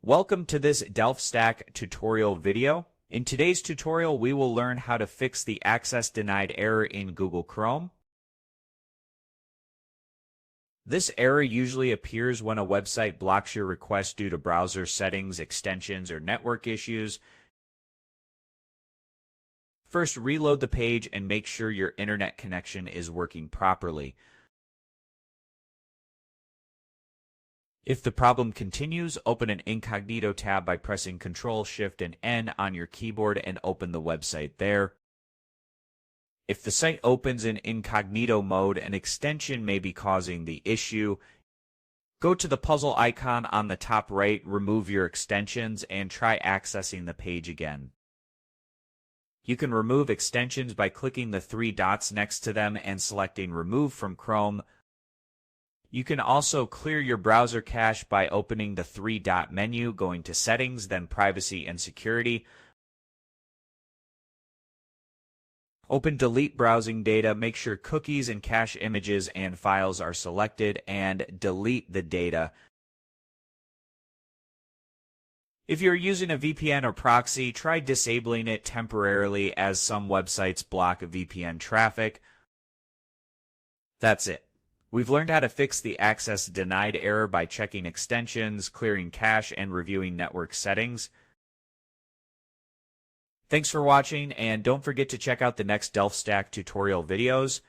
Welcome to this DelfStack tutorial video. In today's tutorial, we will learn how to fix the access denied error in Google Chrome. This error usually appears when a website blocks your request due to browser settings, extensions, or network issues. First, reload the page and make sure your internet connection is working properly. If the problem continues, open an Incognito tab by pressing Ctrl, Shift, and N on your keyboard and open the website there. If the site opens in Incognito mode, an extension may be causing the issue. Go to the puzzle icon on the top right, remove your extensions, and try accessing the page again. You can remove extensions by clicking the three dots next to them and selecting Remove from Chrome. You can also clear your browser cache by opening the three-dot menu, going to Settings, then Privacy and Security. Open Delete Browsing Data, make sure cookies and cache images and files are selected, and delete the data. If you're using a VPN or proxy, try disabling it temporarily as some websites block VPN traffic. That's it. We've learned how to fix the access denied error by checking extensions, clearing cache, and reviewing network settings. Thanks for watching, and don't forget to check out the next DelfStack tutorial videos.